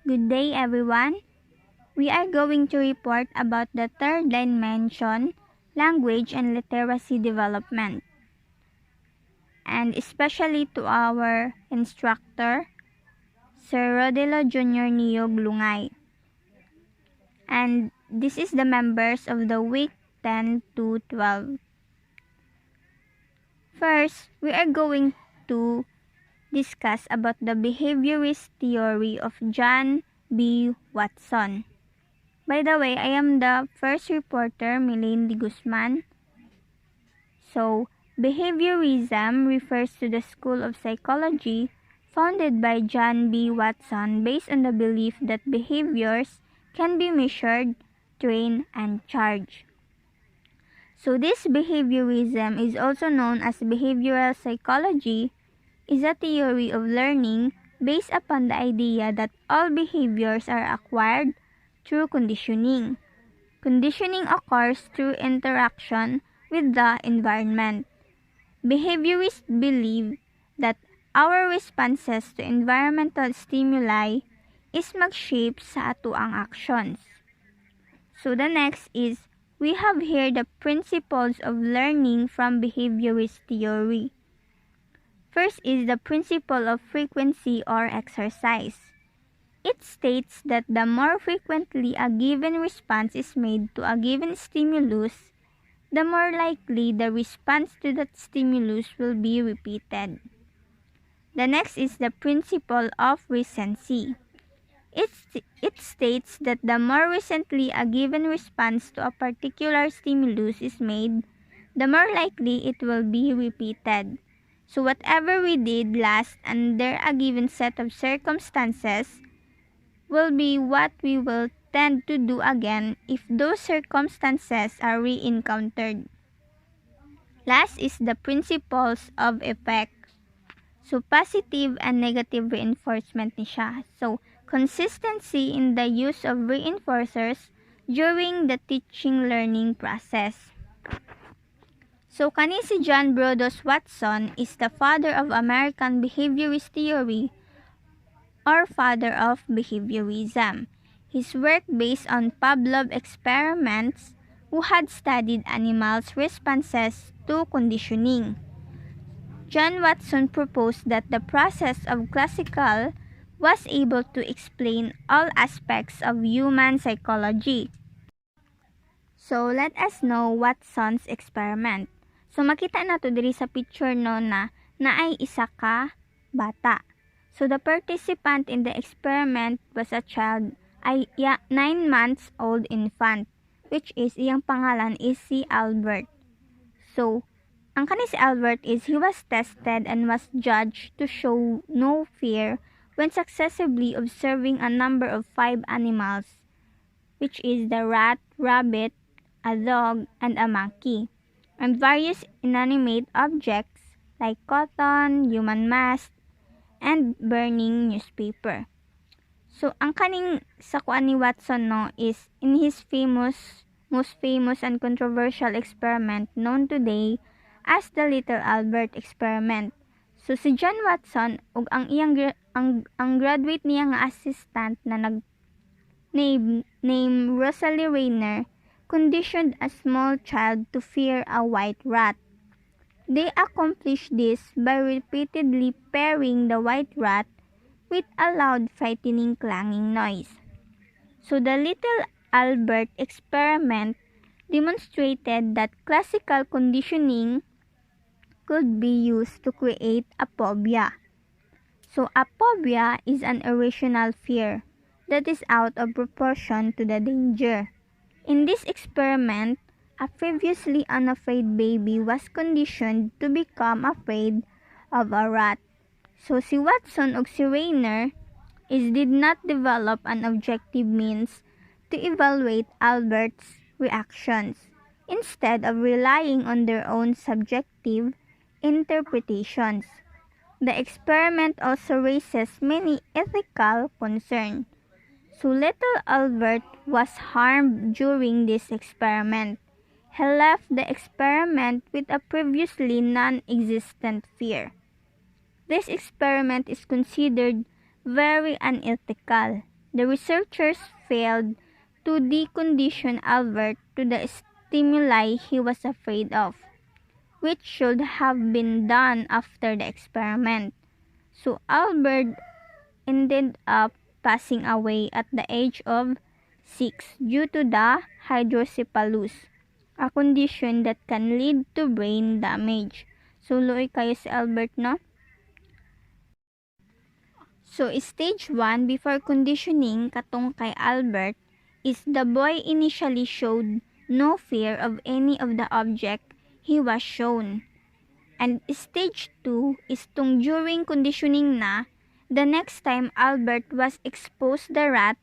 Good day, everyone. We are going to report about the third dimension, language and literacy development, and especially to our instructor, Sir Rodelo Jr. Niyog Lungay. And this is the members of the week 10 to 12. First, we are going to discuss about the behaviorist theory of John B. Watson. By the way, I am the first reporter, Milaine de Guzman. So, behaviorism refers to the school of psychology founded by John B. Watson based on the belief that behaviors can be measured, trained, and charged. So, this behaviorism is also known as behavioral psychology, is a theory of learning based upon the idea that all behaviors are acquired through conditioning. Conditioning occurs through interaction with the environment. Behaviorists believe that our responses to environmental stimuli is mag-shape sa ato ang actions. So the next is, we have here the principles of learning from behaviorist theory. First is the principle of frequency or exercise. It states that the more frequently a given response is made to a given stimulus, the more likely the response to that stimulus will be repeated. The next is the principle of recency. It states that the more recently a given response to a particular stimulus is made, the more likely it will be repeated. So whatever we did last under a given set of circumstances will be what we will tend to do again if those circumstances are re-encountered. Last is the principles of effect. So positive and negative reinforcement ni siya. So consistency in the use of reinforcers during the teaching-learning process. So kani si John Brodus Watson is the father of American behaviorist theory or father of behaviorism. His work based on Pavlov experiments who had studied animals' responses to conditioning. John Watson proposed that the process of classical was able to explain all aspects of human psychology. So let us know Watson's experiment. So makita nato diri sa picture no na naay isa ka bata. So the participant in the experiment was a child, 9 months old infant, which is iyang pangalan is si Albert. So ang kani si Albert is he was tested and was judged to show no fear when successively observing a number of 5 animals, which is the rat, rabbit, a dog, and a monkey, and various inanimate objects like cotton, human mask, and burning newspaper. So, ang kaning sa kuan ni Watson no is in his most famous and controversial experiment known today as the Little Albert experiment. So, si John Watson ug ang iyang ang graduate niya nga assistant na name Rosalie Rayner conditioned a small child to fear a white rat. They accomplished this by repeatedly pairing the white rat with a loud frightening clanging noise. So the Little Albert experiment demonstrated that classical conditioning could be used to create a phobia. So a phobia is an irrational fear that is out of proportion to the danger. In this experiment, a previously unafraid baby was conditioned to become afraid of a rat. So si Watson ug si Rayner did not develop an objective means to evaluate Albert's reactions, instead of relying on their own subjective interpretations. The experiment also raises many ethical concerns. So little Albert was harmed during this experiment. He left the experiment with a previously non-existent fear. This experiment is considered very unethical the researchers failed to decondition Albert to the stimuli he was afraid of, which should have been done after the experiment. So Albert ended up passing away at the age of 6 due to the hydrocephalus, a condition that can lead to brain damage. So luoy kayo si Albert, no? So stage 1 before conditioning katong kay Albert is the boy initially showed no fear of any of the object he was shown. And stage 2 is tung during conditioning na, the next time Albert was exposed the rat,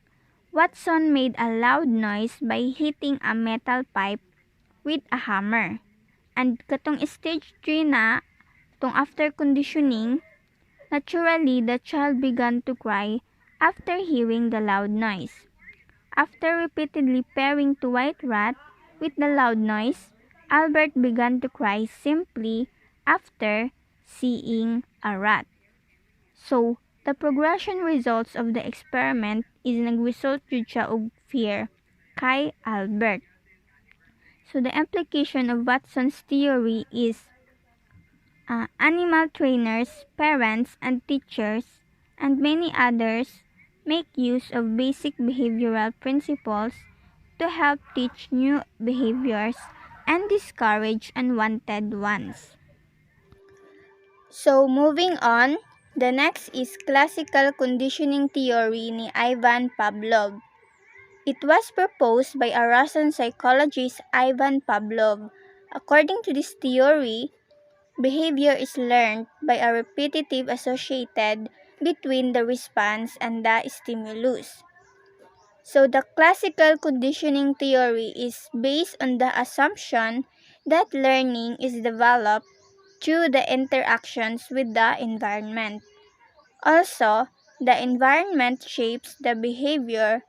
Watson made a loud noise by hitting a metal pipe with a hammer. And katong stage 3 na, tung after conditioning, naturally the child began to cry after hearing the loud noise. After repeatedly pairing to White Rat with the loud noise, Albert began to cry simply after seeing a rat. So, the progression results of the experiment is nagresult jud siya og fear kay Albert. So, the implication of Watson's theory is animal trainers, parents, and teachers, and many others make use of basic behavioral principles to help teach new behaviors and discourage unwanted ones. So, moving on, the next is classical conditioning theory ni Ivan Pavlov. It was proposed by a Russian psychologist Ivan Pavlov. According to this theory, behavior is learned by a repetitive associated between the response and the stimulus. So the classical conditioning theory is based on the assumption that learning is developed through the interactions with the environment. Also, the environment shapes the behavior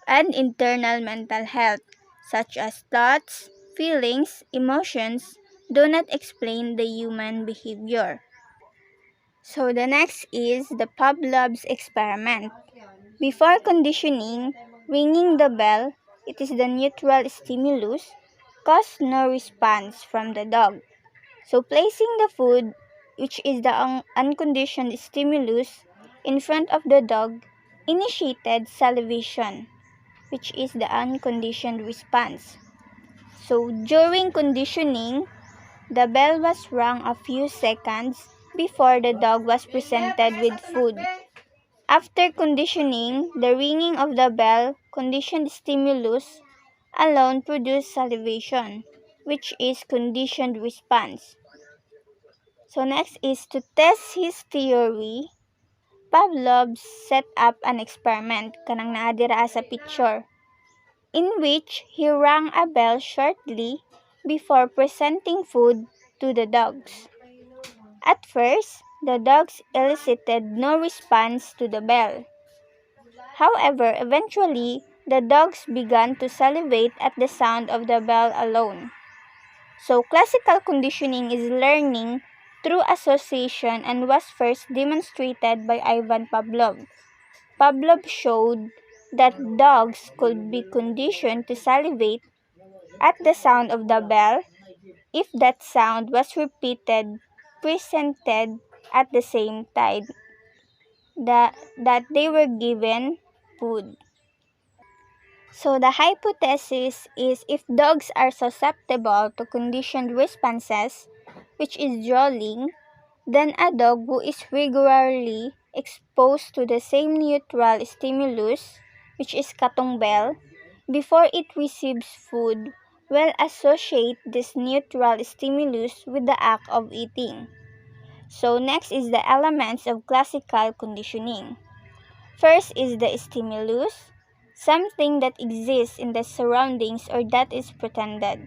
and internal mental health, such as thoughts, feelings, emotions, do not explain the human behavior. So the next is the Pavlov's experiment. Before conditioning, ringing the bell, it is the neutral stimulus, caused no response from the dog. So placing the food, which is the unconditioned stimulus, in front of the dog, initiated salivation, which is the unconditioned response. So during conditioning, the bell was rung a few seconds before the dog was presented with food. After conditioning, the ringing of the bell, conditioned stimulus, alone produced salivation, which is conditioned response. So next is to test his theory. Pavlov set up an experiment, kanang naadira sa picture, in which he rang a bell shortly before presenting food to the dogs. At first, the dogs elicited no response to the bell. However, eventually, the dogs began to salivate at the sound of the bell alone. So, classical conditioning is learning through association and was first demonstrated by Ivan Pavlov. Pavlov showed that dogs could be conditioned to salivate at the sound of the bell if that sound was presented at the same time that they were given food. So the hypothesis is if dogs are susceptible to conditioned responses, which is drooling, then a dog who is regularly exposed to the same neutral stimulus, which is katong bell, before it receives food, will associate this neutral stimulus with the act of eating. So next is the elements of classical conditioning. First is the stimulus, something that exists in the surroundings or that is pretended.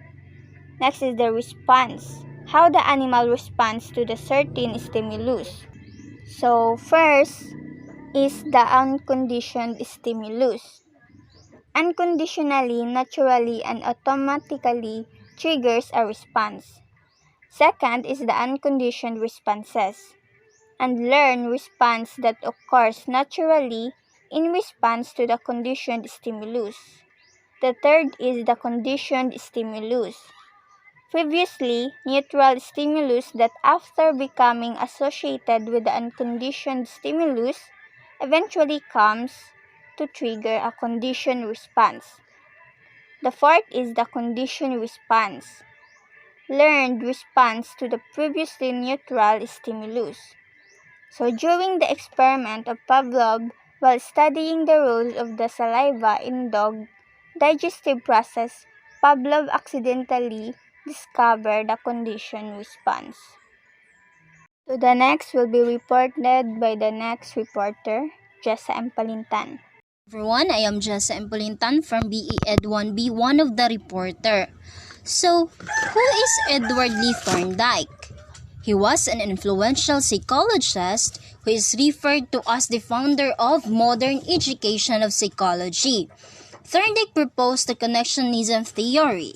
Next is the response, how the animal responds to the certain stimulus. So first is the unconditioned stimulus. Unconditionally, naturally, and automatically triggers a response. Second is the unconditioned responses. And learn response that occurs naturally in response to the conditioned stimulus. The third is the conditioned stimulus. Previously neutral stimulus that after becoming associated with the unconditioned stimulus eventually comes to trigger a conditioned response. The fourth is the conditioned response. Learned response to the previously neutral stimulus. So during the experiment of Pavlov, while studying the roles of the saliva in dog digestive process, Pavlov accidentally discovered the conditioned response. So the next will be reported by the next reporter, Jessa Empalintan. Everyone, I am Jessa Empolintan from BE Ed 1B, one of the reporter. So, who is Edward Lee Thorndike? He was an influential psychologist who is referred to as the founder of modern education of psychology. Thorndike proposed the connectionism theory,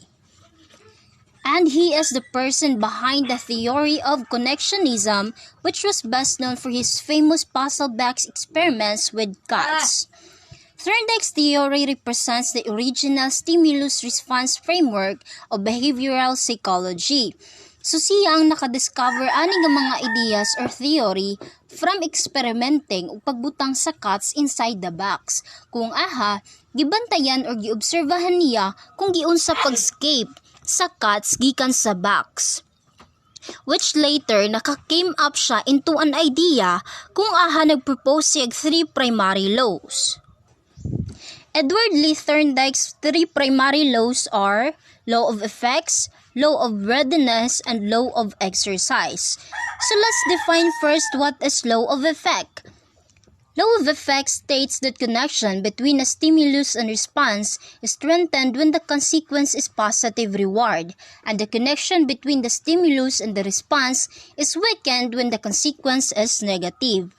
and he is the person behind the theory of connectionism, which was best known for his famous puzzle box experiments with cats. Thorndike's theory represents the original stimulus-response framework of behavioral psychology. So siya ang nakadiscover ani nga mga ideas or theory from experimenting o pagbutang sa cats inside the box. Kung aha, gibantayan or giobserbahan niya kung giunsa pag-escape sa cats gikan sa box, which later naka-came up siya into an idea kung aha nagpropose siya 3 primary laws. Edward Lee Thorndike's 3 primary laws are law of effects, law of readiness, and law of exercise. So let's define first what is law of effect. Law of effect states that connection between a stimulus and response is strengthened when the consequence is positive reward, and the connection between the stimulus and the response is weakened when the consequence is negative.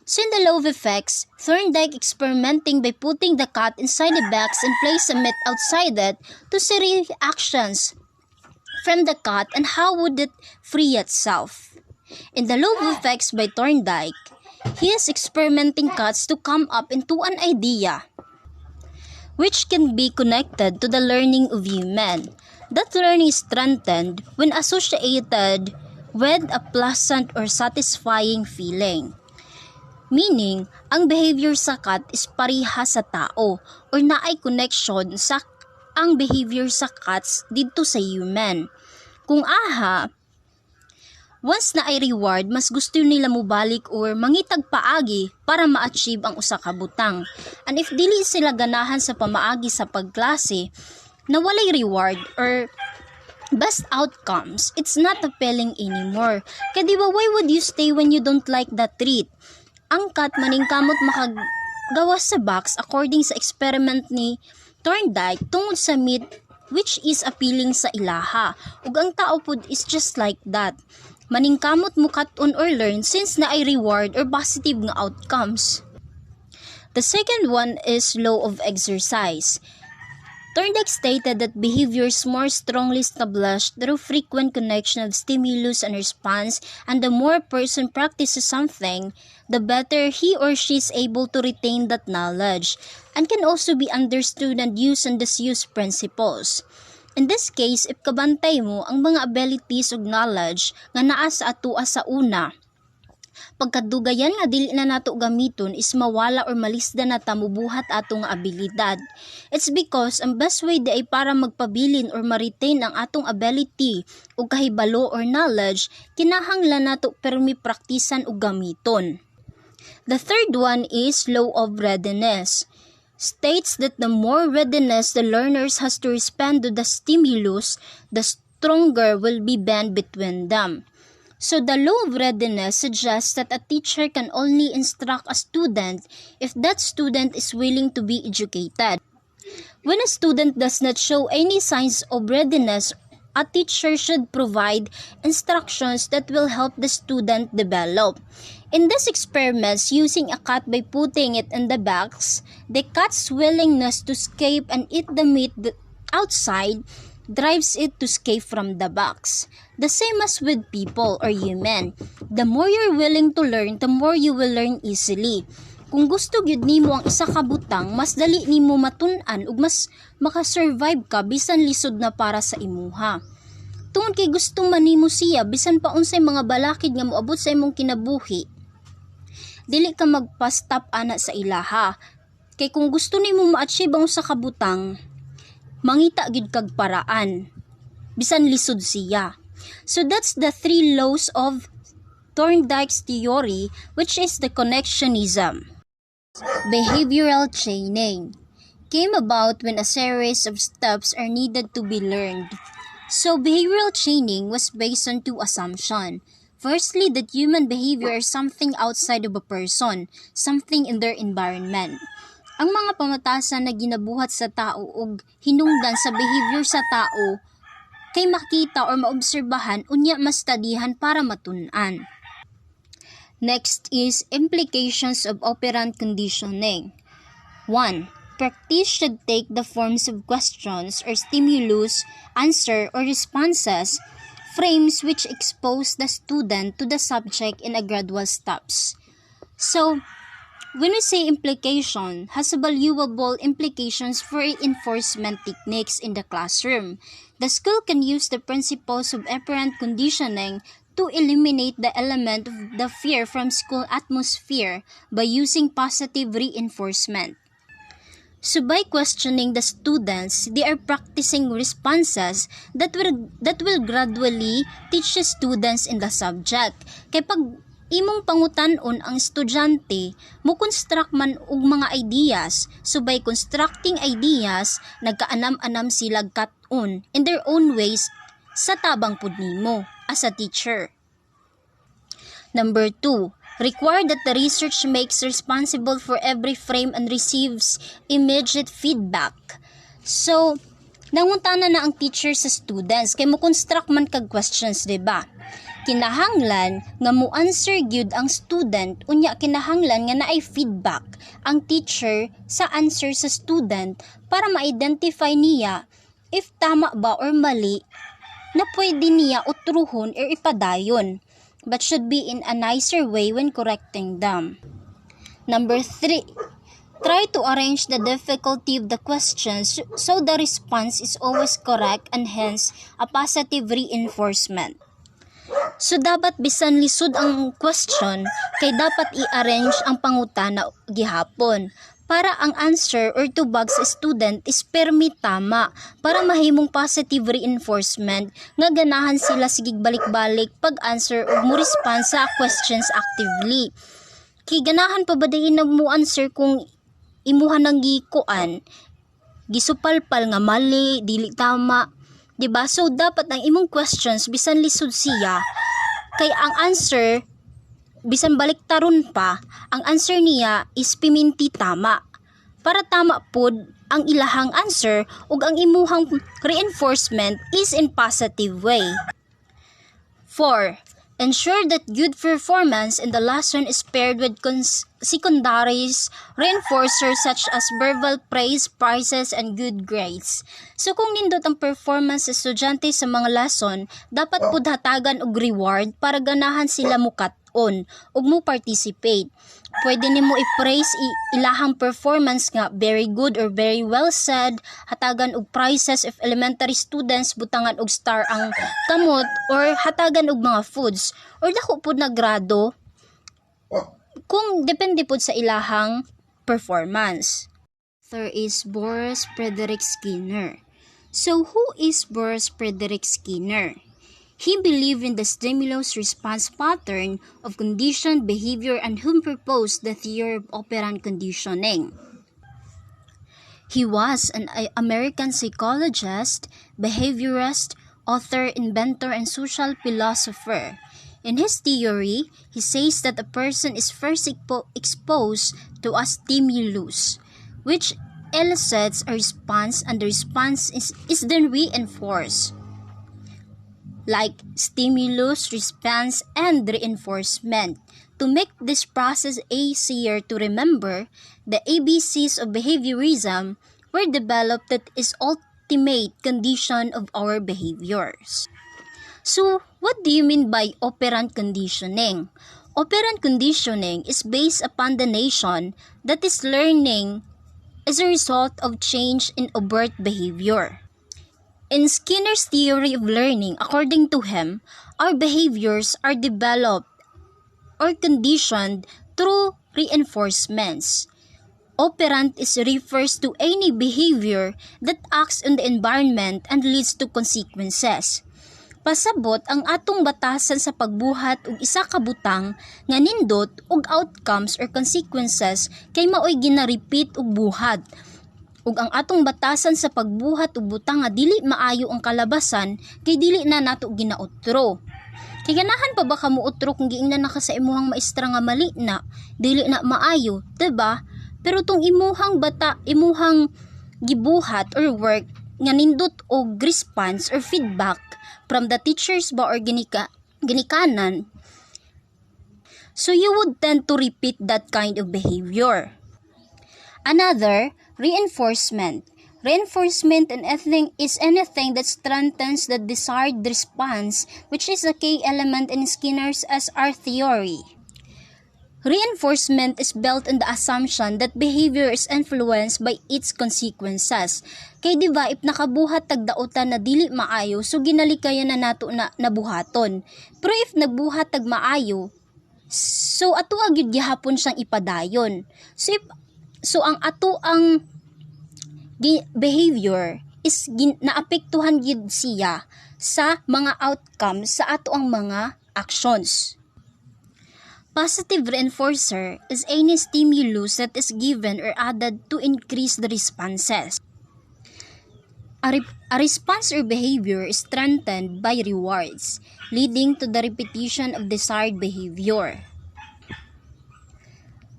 So in the law of effects, Thorndike experimenting by putting the cat inside a box and place a meat outside it to see reactions from the cat and how would it free itself. In the law of effects by Thorndike, he is experimenting cats to come up into an idea which can be connected to the learning of human. That learning is strengthened when associated with a pleasant or satisfying feeling. Meaning, ang behavior sa cat is pareha sa tao or naay connection sa ang behavior sa cats dito sa human. Kung aha, once na ay reward, mas gusto nila mubalik or mangitag paagi para ma-achieve ang usa ka butang. And if dili sila ganahan sa pamaagi sa pagklase, na walay reward or best outcomes, it's not appealing anymore. Kaya diba, why would you stay when you don't like that treat? Ang cat maningkamot makagawa sa box according sa experiment ni Thorndike tungod sa meat which is appealing sa ilaha. Ug ang tao pod is just like that. Maningkamot mo kat-on or learn since na ay reward or positive nga outcomes. The second one is law of exercise. Thorndike stated that behavior is more strongly established through frequent connection of stimulus and response, and the more a person practices something, the better he or she is able to retain that knowledge, and can also be understood and use and disuse principles. In this case, if kabantay mo ang mga abilities ug knowledge nga naa sa atoa sa una, pagkadugayan nga dili na nato gamiton is mawala or malisda na tamubuhat atong abilidad. It's because ang best way di ay para magpabilin or ma-retain ang atong ability o kahibalo or knowledge, kinahanglan nato permi praktisan o gamiton. The third one is law of readiness. States that the more readiness the learners has to respond to the stimulus, the stronger will be bond between them. So the law of readiness suggests that a teacher can only instruct a student if that student is willing to be educated. When a student does not show any signs of readiness, a teacher should provide instructions that will help the student develop. In these experiments, using a cat by putting it in the box, the cat's willingness to escape and eat the meat outside drives it to escape from the box. The same as with people or human. The more you're willing to learn, the more you will learn easily. Kung gusto gyud nimo ang isa ka butang, mas dali nimo matun-an ug mas makasurvive ka bisan lisod na para sa imuha. Tungod kay gusto man nimo siya bisan pa unsay mga balakid nga moabot sa imong kinabuhi, dili ka magpa-stop ana sa ilaha. Kay kung gusto nimo ma-achieve ang usa ka butang, mangita gyud kag paraan bisan lisod siya. So that's the 3 laws of Thorndike's theory, which is the connectionism. Behavioral chaining came about when a series of steps are needed to be learned. So behavioral chaining was based on 2 assumptions. Firstly, that human behavior is something outside of a person, something in their environment. Ang mga pamatasan na ginabuhat sa tao ug hinungdan sa behavior sa tao kay makita or maobserbahan unya mas studihan para matun-an. Next is implications of operant conditioning. 1. Practice should take the forms of questions or stimulus, answer, or responses, frames which expose the student to the subject in a gradual steps. So, when we say implication, has valuable implications for reinforcement techniques in the classroom. The school can use the principles of operant conditioning to eliminate the element of the fear from school atmosphere by using positive reinforcement. So by questioning the students, they are practicing responses that will gradually teach the students in the subject. Kay pag imong pangutan-on ang estudyante, mo construct man og mga ideas. So by constructing ideas, nagkaanam-anam sila kat-on in their own ways sa tabang pud nimo as a teacher. Number 2, require that the research makes responsible for every frame and receives immediate feedback. So, nangutana na ang teacher sa students kay mo construct man kag questions, diba? Kinahanglan nga mo answer gyud ang student unya kinahanglan nga naay feedback ang teacher sa answer sa student para ma-identify niya if tama ba or mali na pwede niya utruhon or ipadayon, but should be in a nicer way when correcting them. Number 3, try to arrange the difficulty of the questions so the response is always correct and hence a positive reinforcement. So dapat bisan lisod ang question kay dapat i-arrange ang pangutana gihapon para ang answer or tubag sa student is permi tama para mahimong positive reinforcement nga ganahan sila sigig balik-balik pag-answer o mo respond sa questions actively. Kay ganahan pa ba dayon na mo answer kung imuha nang gikuan gisupalpal nga mali, dili tama, diba? So dapat ang imong questions bisan lisod siya kay ang answer bisan baliktaron pa, ang answer niya is piminti tama. Para tama pod ang ilahang answer ug ang imuhang reinforcement is in positive way. 4. Ensure that good performance in the lesson is paired with secondary reinforcers such as verbal praise, prizes, and good grades. So kung nindot ang performance sa estudyante sa mga lesson, dapat pud hatagan og reward para ganahan sila mukat-on ug mo participate. Pwede nimo i-praise ilahang performance nga very good or very well said, hatagan og prizes if elementary students butangan og star ang kamot or hatagan og mga foods or dako pud na grado kung depende pud sa ilahang performance. There is Boris Frederick Skinner. So who is Boris Frederick Skinner? He believed in the stimulus-response pattern of conditioned behavior and whom proposed the theory of operant conditioning. He was an American psychologist, behaviorist, author, inventor, and social philosopher. In his theory, he says that a person is first exposed to a stimulus, which elicits a response, and the response is then reinforced. Like stimulus, response, and reinforcement. To make this process easier to remember, the ABCs of behaviorism were developed that is ultimate condition of our behaviors. So, what do you mean by operant conditioning? Operant conditioning is based upon the notion that is learning is a result of change in overt behavior. In Skinner's theory of learning, according to him, our behaviors are developed or conditioned through reinforcements. Operant refers to any behavior that acts on the environment and leads to consequences. Pasabot ang atong batasan sa pagbuhat og isa ka butang nga nindot og outcomes or consequences kay maoy gina-repeat og buhat. Ug ang atong batasan sa pagbuhat og butang nga dili maayo ang kalabasan kay dili na nato ginautro. Kay ganahan pa ba kamo utro kung giingnan na ka sa imuhang maestra nga mali na, dili na maayo, diba? Pero tong imuhang gibuhat or work nga nindot og response or feedback from the teachers ba or ginikanan, so you would tend to repeat that kind of behavior. Another, reinforcement. Reinforcement is anything that strengthens the desired response, which is a key element in Skinner's SR theory. Reinforcement is built on the assumption that behavior is influenced by its consequences. Kay diba, if nakabuhat tagdautan na dili maayo, so ginalikayan na nato na nabuhaton. Pero if nagbuhat tag maayo, so ato agyud gihapon siyang ipadayon. So ang ato ang behavior is naapektuhan gyud siya sa mga outcomes sa ato ang mga actions. Positive reinforcer is any stimulus that is given or added to increase the responses. A response or behavior is strengthened by rewards, leading to the repetition of desired behavior.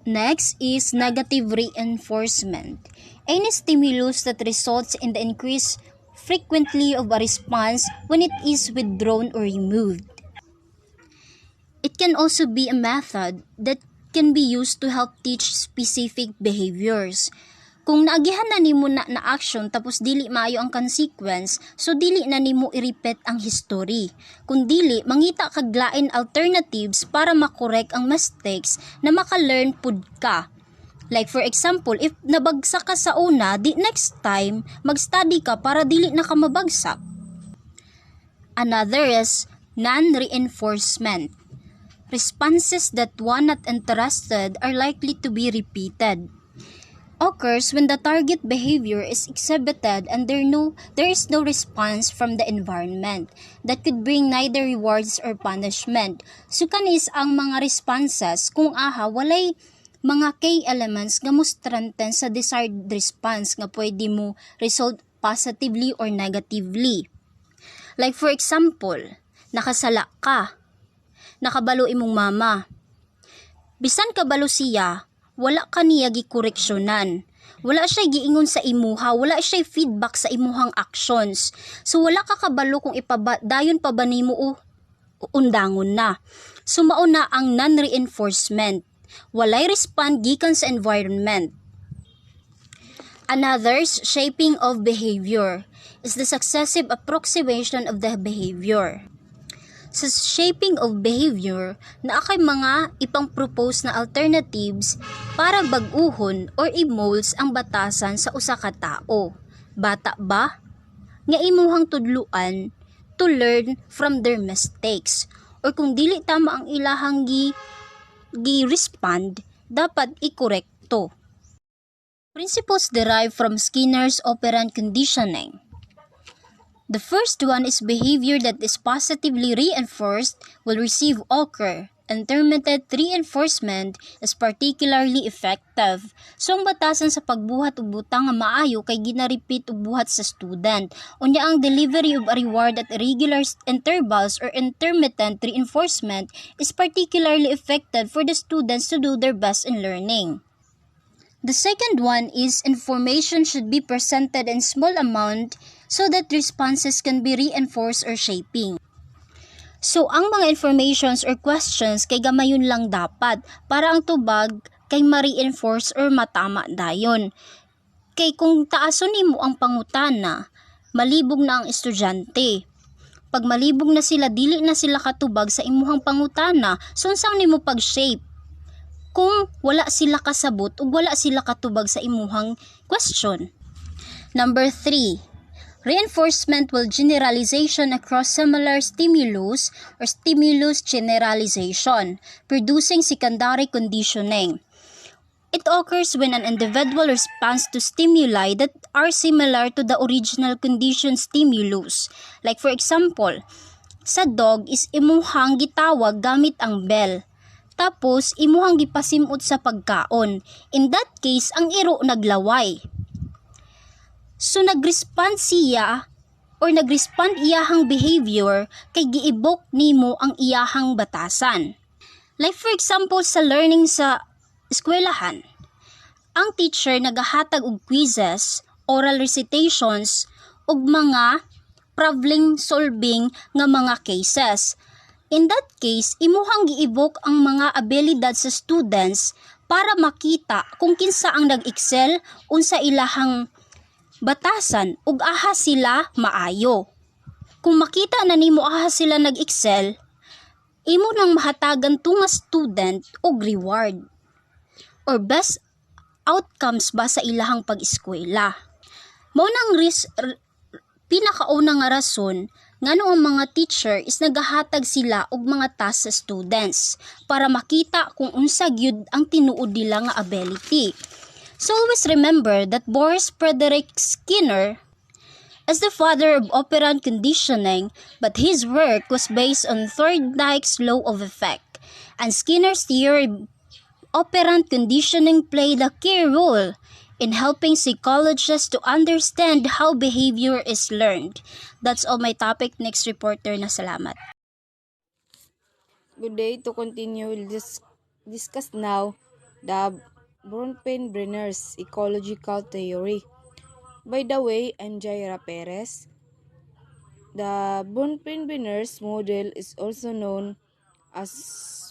Next is negative reinforcement. Any stimulus that results in the increase frequently of a response when it is withdrawn or removed. It can also be a method that can be used to help teach specific behaviors. Kung naagihan na nimo na action tapos dili maayo ang consequence, so dili na nimo i-repeat ang history. Kung dili, mangita kag lain alternatives para makorek ang mistakes na maka-learn pud ka. Like for example, if nabagsak ka sa una, di next time mag-study ka para dili na ka mabagsak. Another is non-reinforcement. Responses that one not interested are likely to be repeated. Occurs when the target behavior is exhibited and there is no response from the environment that could bring neither rewards or punishment. So kanis ang mga responses kung walay mga key elements nga mo strengthen sa desired response nga pwede mo result positively or negatively. Like for example, nakasala ka, nakabalo imong mama. Bisan kabalo siya, wala ka niya gikoreksyonan. Wala siya giingon sa imuha, wala siya feedback sa imuhang actions. So wala ka kabalo kung dayon pa ba nimo o undangon na. So mao na ang non-reinforcement. Walay respond gikan sa environment. Another, shaping of behavior is the successive approximation of the behavior. Sa shaping of behavior, na kay mga ipang-propose na alternatives para bag-uhon or i-molds ang batasan sa usa ka tao. Bata ba? Nga imuhang tudluan to learn from their mistakes. Or kung dili tama ang ilahang gi-respond, dapat i-korekto. Principles derived from Skinner's operant conditioning. The first one is behavior that is positively reinforced will receive occur. Intermittent reinforcement is particularly effective. So ang batasan sa pagbuhat og butang nga maayo kay gina-repeat og buhat sa student. Unya ang delivery of a reward at irregular intervals or intermittent reinforcement is particularly effective for the students to do their best in learning. The second one is information should be presented in small amount so that responses can be reinforced or shaping. So, ang mga informations or questions kay gamayon lang dapat para ang tubag kay ma-reinforce or matama dayon. Kay kung taason nimo ang pangutana, malibog na ang estudyante. Pag malibog na sila, dili na sila katubag sa imuhang pangutana, so unsang nimo pag-shape kung wala sila kasabot ug wala sila katubag sa imuhang question. Number 3. Reinforcement will generalization across similar stimulus or stimulus generalization, producing secondary conditioning. It occurs when an individual responds to stimuli that are similar to the original conditioned stimulus. Like for example, sa dog is imuhang gitawag gamit ang bell. Tapos, imuhang gipasimot sa pagkaon. In that case, ang iro naglaway. So, nagrespond siya or nagrespond iyahang behavior kay giibok nimo ang iyahang batasan. Like for example, sa learning sa eskwelahan, ang teacher nagahatag og quizzes, oral recitations, ug mga problem solving nga mga cases. In that case, imuhang giibok ang mga abilidad sa students para makita kung kinsa ang nag-excel unsa ilahang batasan ug aha sila maayo. Kung makita na nimo aha sila nag-excel, imo nang mahatagan to nga student og reward or best outcomes ba sa ilahang pag-eskwela. Mao nang pinakauna nga rason ngano ang mga teacher is nagahatag sila og mga task sa students para makita kung unsa gyud ang tinuod nila nga ability. So always remember that Boris Frederick Skinner is the father of operant conditioning, but his work was based on Thorndike's law of effect, and Skinner's theory of operant conditioning played a key role in helping psychologists to understand how behavior is learned. That's all my topic. Next reporter na salamat. Good day. To continue, we'll discuss now the Bronfenbrenner's ecological theory. By the way, I'm Jaira Perez. The Bronfenbrenner's model is also known as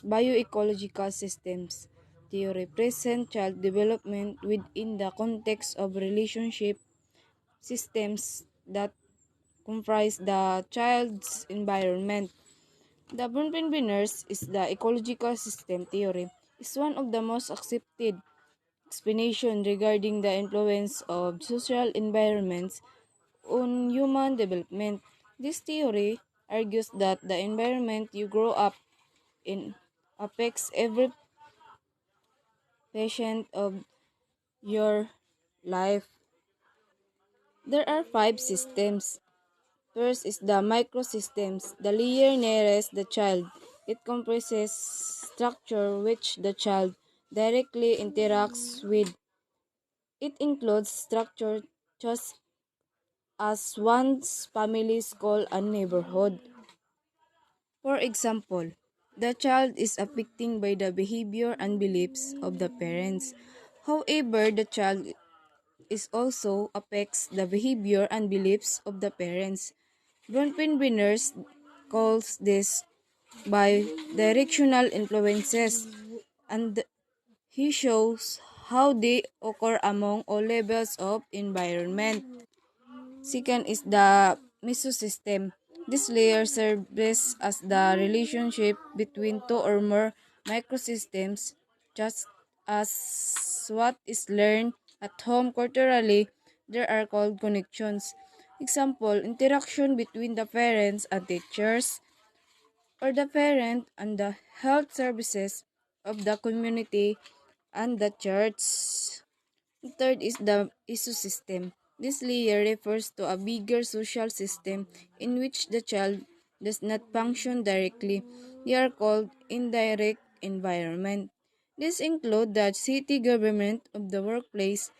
bioecological systems theory, present child development within the context of relationship systems that comprise the child's environment. The Bronfenbrenner's is the ecological system theory is one of the most accepted explanation regarding the influence of social environments on human development. This theory argues that the environment you grow up in affects every patient of your life. There are 5 systems. First is the microsystems, the layer nearest the child. It comprises structure which the child directly interacts with. It includes structure just as one's family school and neighborhood. For example, the child is affected by the behavior and beliefs of the parents. However, the child is also affects the behavior and beliefs of the parents. Bronfenbrenner calls this by directional influences, and he shows how they occur among all levels of environment. Second is the mesosystem. This layer serves as the relationship between two or more microsystems, just as what is learned at home culturally, there are called connections. Example, interaction between the parents and teachers, or the parent and the health services of the community and the church. Third is the ecosystem. This layer refers to a bigger social system in which the child does not function directly. They are called indirect environment. This include the city government of the workplace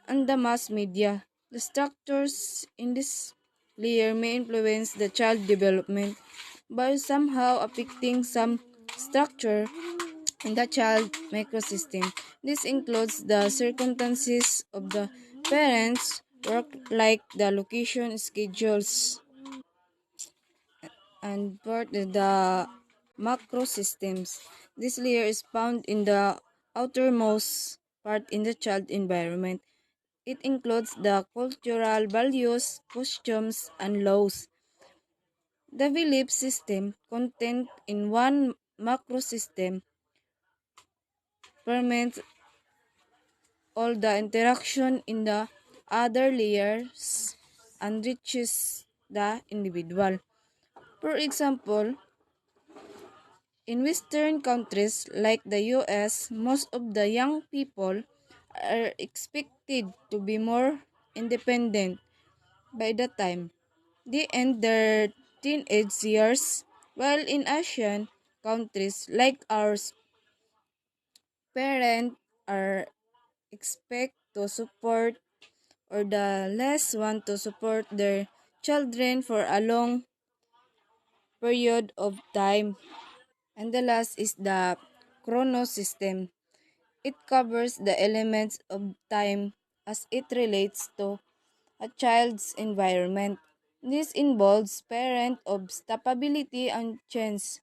and the mass media. The structures in this layer may influence the child development by somehow affecting some structure in the child microsystem. This includes the circumstances of the parents' work, like the location schedules, and part of the macrosystems. This layer is found in the outermost part in the child environment. It includes the cultural values, costumes, and laws. The belief system contained in one macro system permits all the interaction in the other layers and enriches the individual. For example, in Western countries like the US, most of the young people are expected to be more independent by the time they end their teenage years, while in Asian countries like ours, parents are expect to support or the less want to support their children for a long period of time. And the last is the chrono system. It covers the elements of time as it relates to a child's environment. This involves parent of stability and change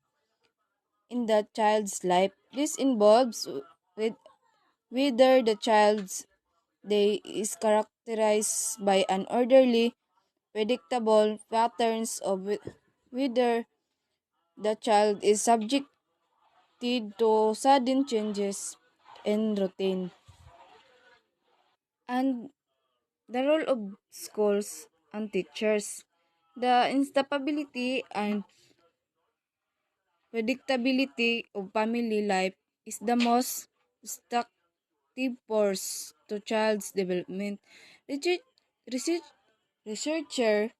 in the child's life. This involves with whether the child's day is characterized by an orderly, predictable patterns of whether the child is subjected to sudden changes in routine. And the role of schools and teachers. The instability and predictability of family life is the most destructive force to child's development. Research, research, researchers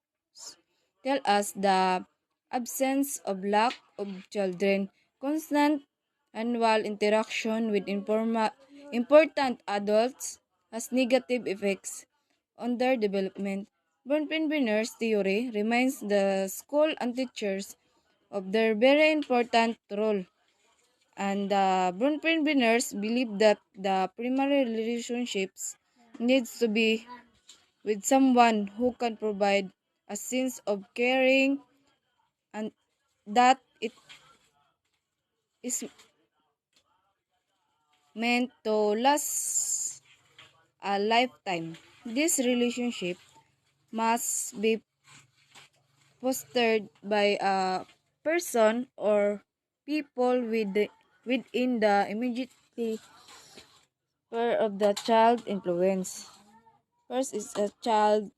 tell us the absence of lack of children, constant annual interaction with important adults has negative effects on their development. Bernstein's theory reminds the school and teachers of their very important role, and the Bernsteiners believe that the primary relationships needs to be with someone who can provide a sense of caring and that it is meant to last a lifetime. This relationship must be fostered by a person or people within the immediate sphere of the child influence. First is a child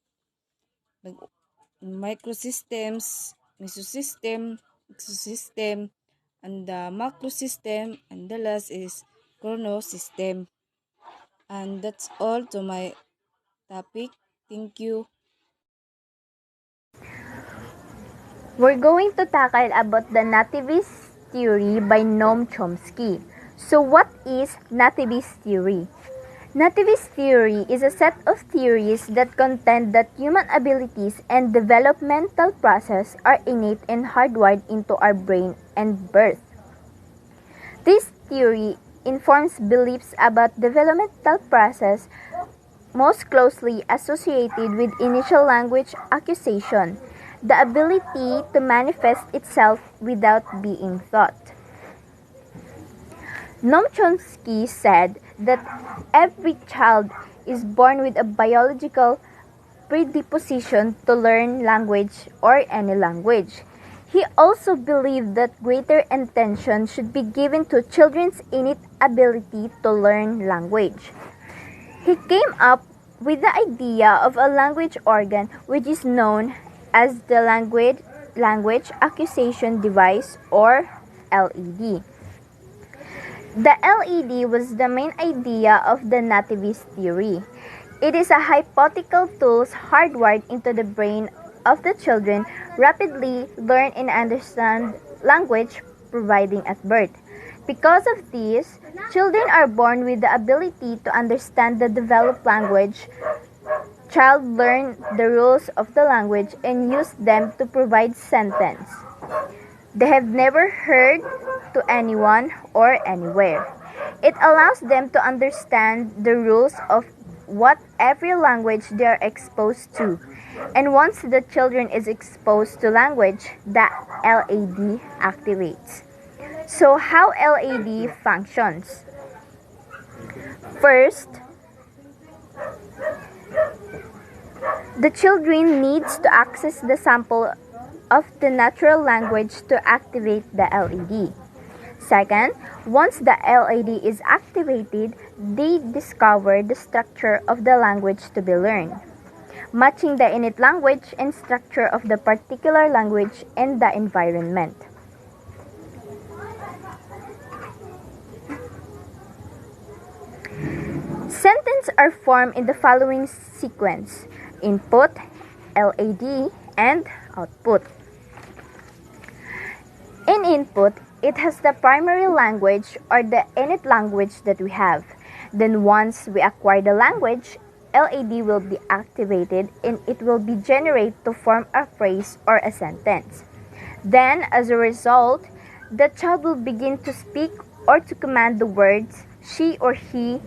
microsystems, mesosystem, exosystem, and the macrosystem, and the last is chronosystem. And that's all to my topic. Thank you. We're going to tackle about the nativist theory by Noam Chomsky. So what is nativist theory? Nativist theory is a set of theories that contend that human abilities and developmental process are innate and hardwired into our brain and birth. This theory informs beliefs about developmental process most closely associated with initial language acquisition, the ability to manifest itself without being thought. Noam Chomsky said that every child is born with a biological predisposition to learn language or any language. He also believed that greater attention should be given to children's innate ability to learn language. He came up with the idea of a language organ which is known as the language acquisition device or LED. The LED was the main idea of the nativist theory. It is a hypothetical tool hardwired into the brain of the children rapidly learn and understand language providing at birth. Because of this, children are born with the ability to understand the developed language. Child learn the rules of the language and use them to provide sentence. They have never heard to anyone or anywhere. It allows them to understand the rules of whatever language they are exposed to. And once the children is exposed to language, the LAD activates. So how LAD functions? First, the children needs to access the sample of the natural language to activate the LED. Second, once the LED is activated, they discover the structure of the language to be learned, matching the innate language and structure of the particular language and the environment. Sentences are formed in the following sequence: input, LAD, and output. In input, it has the primary language or the innate language that we have. Then once we acquire the language, LAD will be activated and it will be generated to form a phrase or a sentence. Then, as a result, the child will begin to speak or to command the words she or he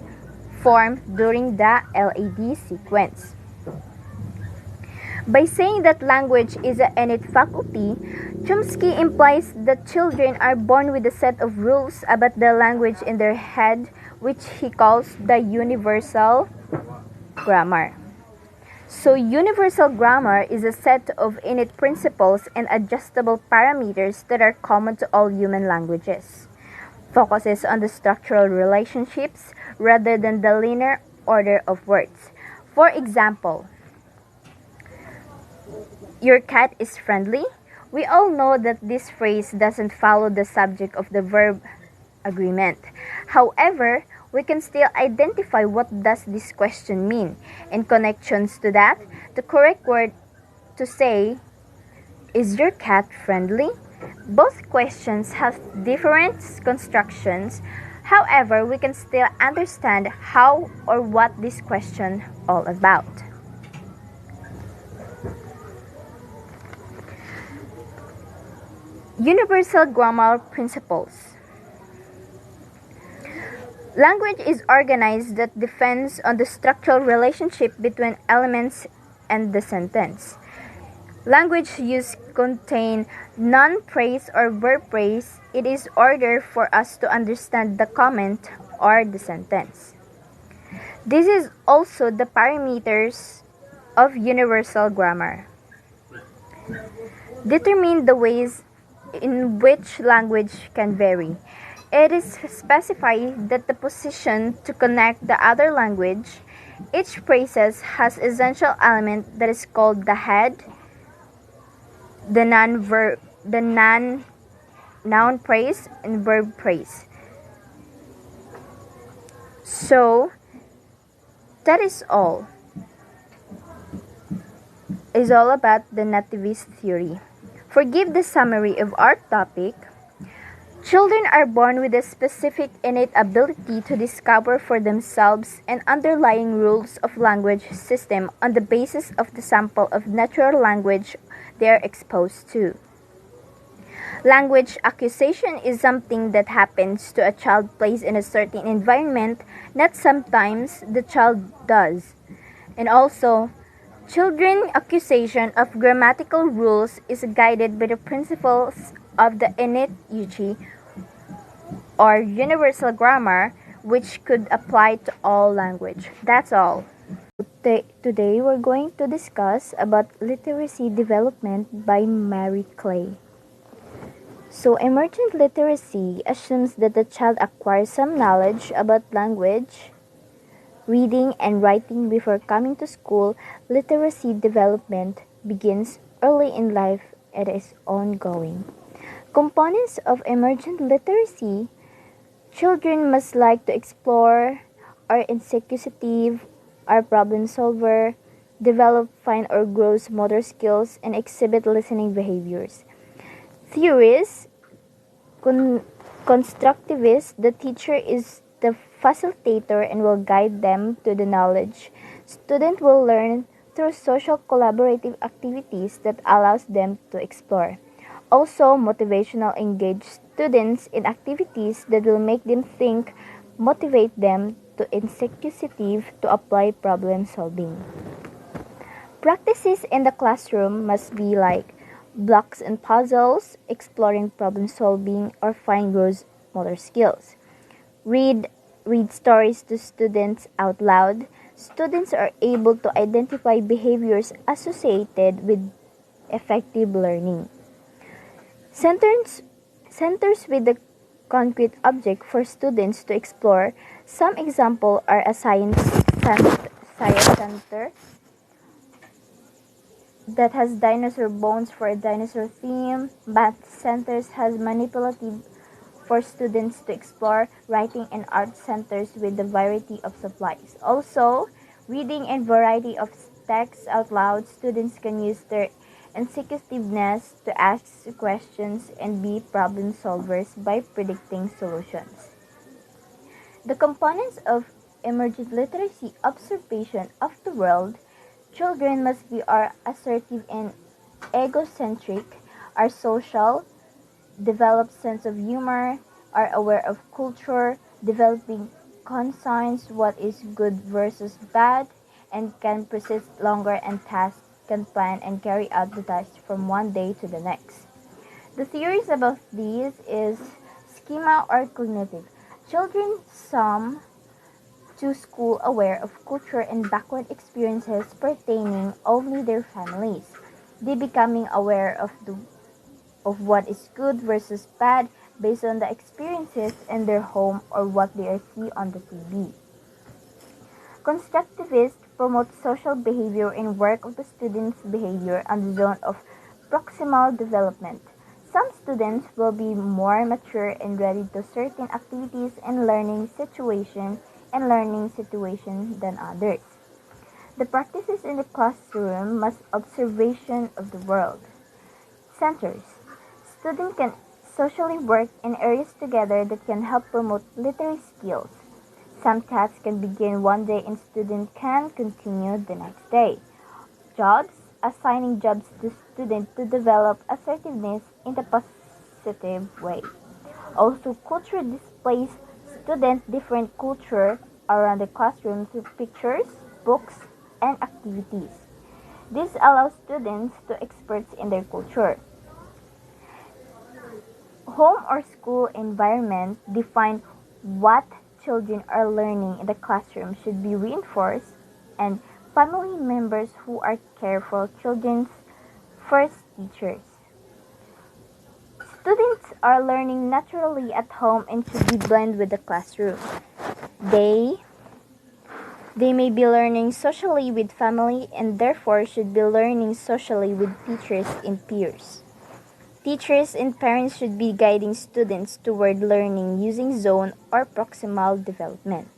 formed during the LAD sequence. By saying that language is an innate faculty, Chomsky implies that children are born with a set of rules about the language in their head, which he calls the universal grammar. So, universal grammar is a set of innate principles and adjustable parameters that are common to all human languages. Focuses on the structural relationships rather than the linear order of words. For example, your cat is friendly. We all know that this phrase doesn't follow the subject of the verb agreement. However, we can still identify what does this question mean. In connections to that, the correct word to say is your cat friendly? Both questions have different constructions. However, we can still understand how or what this question all about. Universal grammar principles. Language is organized that depends on the structural relationship between elements and the sentence. Language use contain noun-phrase or verb phrase. It is order for us to understand the comment or the sentence. This is also the parameters of universal grammar. Determine the ways in which language can vary. It is specified that the position to connect the other language. Each phrase has essential element that is called the head, the noun phrase, and verb phrase. So that is all. Is all about the nativist theory. Forgive the summary of our topic. Children are born with a specific innate ability to discover for themselves an underlying rules of language system on the basis of the sample of natural language they are exposed to. Language acquisition is something that happens to a child placed in a certain environment, not sometimes the child does. And also, children acquisition of grammatical rules is guided by the principles of the innate UG or universal grammar, which could apply to all language. That's all. Today we're going to discuss about literacy development by Mary Clay. So emergent literacy assumes that the child acquires some knowledge about language, reading and writing before coming to school. Literacy development begins early in life and is ongoing. Components of emergent literacy: children must like to explore, are inquisitive, are problem solver, develop fine or gross motor skills, and exhibit listening behaviors. Theories: constructivist, the teacher is the facilitator and will guide them to the knowledge. Students will learn through social collaborative activities that allows them to explore. Also, motivational engage students in activities that will make them think, motivate them to inquisitive to apply problem solving. Practices in the classroom must be like blocks and puzzles, exploring problem solving, or fine gross motor skills. Read stories to students out loud. Students are able to identify behaviors associated with effective learning. Centers, centers with the concrete object for students to explore. Some examples are a science center that has dinosaur bones for a dinosaur theme. Math centers has manipulative for students to explore. Writing and art centers with a variety of supplies. Also, reading and variety of texts out loud. Students can use their inquisitiveness to ask questions and be problem solvers by predicting solutions. The components of emergent literacy observation of the world. Children must be are assertive and egocentric, are social, develop sense of humor, are aware of culture, developing conscience what is good versus bad, and can persist longer and tasks can plan and carry out the task from one day to the next. The theories about these is schema or cognitive. Children some to school aware of culture and backward experiences pertaining only their families. They becoming aware of what is good versus bad based on the experiences in their home or what they see on the TV. Constructivists promote social behavior and work of the student's behavior on the zone of proximal development. Some students will be more mature and ready to certain activities and learning situation than others. The practices in the classroom must observation of the world. Centers. Students can socially work in areas together that can help promote literary skills. Some tasks can begin one day and students can continue the next day. Jobs. Assigning jobs to students to develop assertiveness in a positive way. Also, culture displays students different culture around the classroom through pictures, books, and activities. This allows students to experts in their culture. Home or school environment define what children are learning in the classroom should be reinforced, and family members who are careful children's first teachers. Students are learning naturally at home and should be blended with the classroom. They they may be learning socially with family and therefore should be learning socially with teachers and peers. Teachers and parents should be guiding students toward learning using zone or proximal development.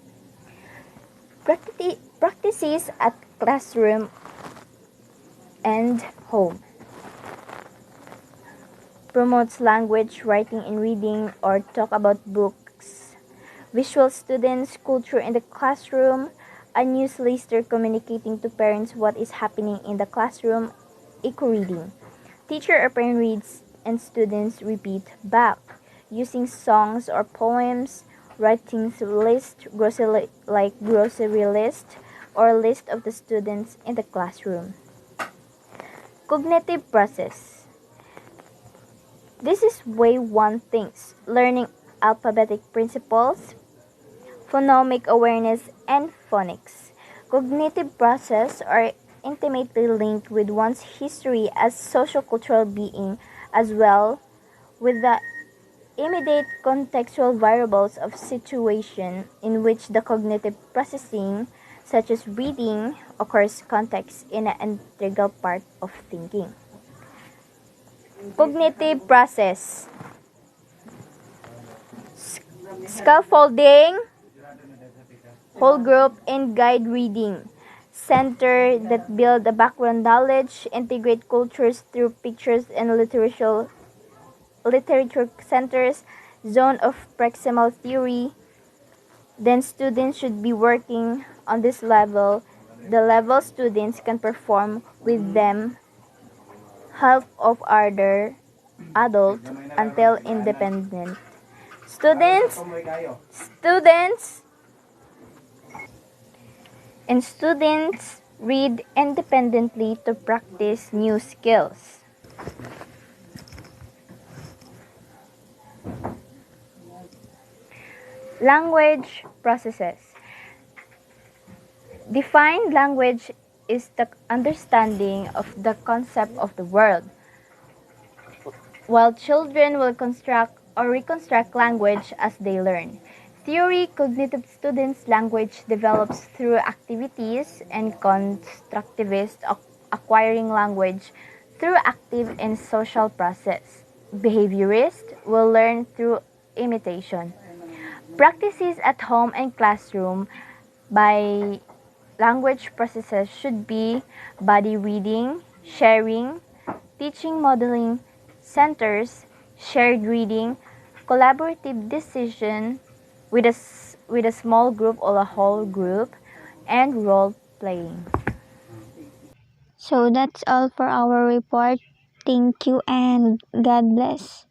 Practices at classroom and home. Promotes language, writing and reading, or talk about books. Visual students, culture in the classroom, a newsletter communicating to parents what is happening in the classroom, eco-reading. Teacher or parent reads and students repeat back, using songs or poems, writing list, grocery list, or list of the students in the classroom. Cognitive process. This is way one thinks, learning alphabetic principles, phonemic awareness, and phonics. Cognitive process are intimately linked with one's history as sociocultural being as well with the immediate contextual variables of situation in which the cognitive processing such as reading occurs context in an integral part of thinking. Cognitive process. Scaffolding, whole group, and guide reading. Center that build a background knowledge, integrate cultures through pictures and literature centers, zone of proximal theory. Then students should be working on this level. The level students can perform with them help of other adult until independent. Students and students read independently to practice new skills. Language processes. Defined language is the understanding of the concept of the world. while children will construct or reconstruct language as they learn. Theory cognitive students' language develops through activities, and constructivists acquiring language through active and social process. Behaviorists will learn through imitation. Practices at home and classroom by language processes should be body reading, sharing, teaching modeling centers, shared reading, collaborative decision with a small group or a whole group, and role playing. So that's all for our report. Thank you and God bless.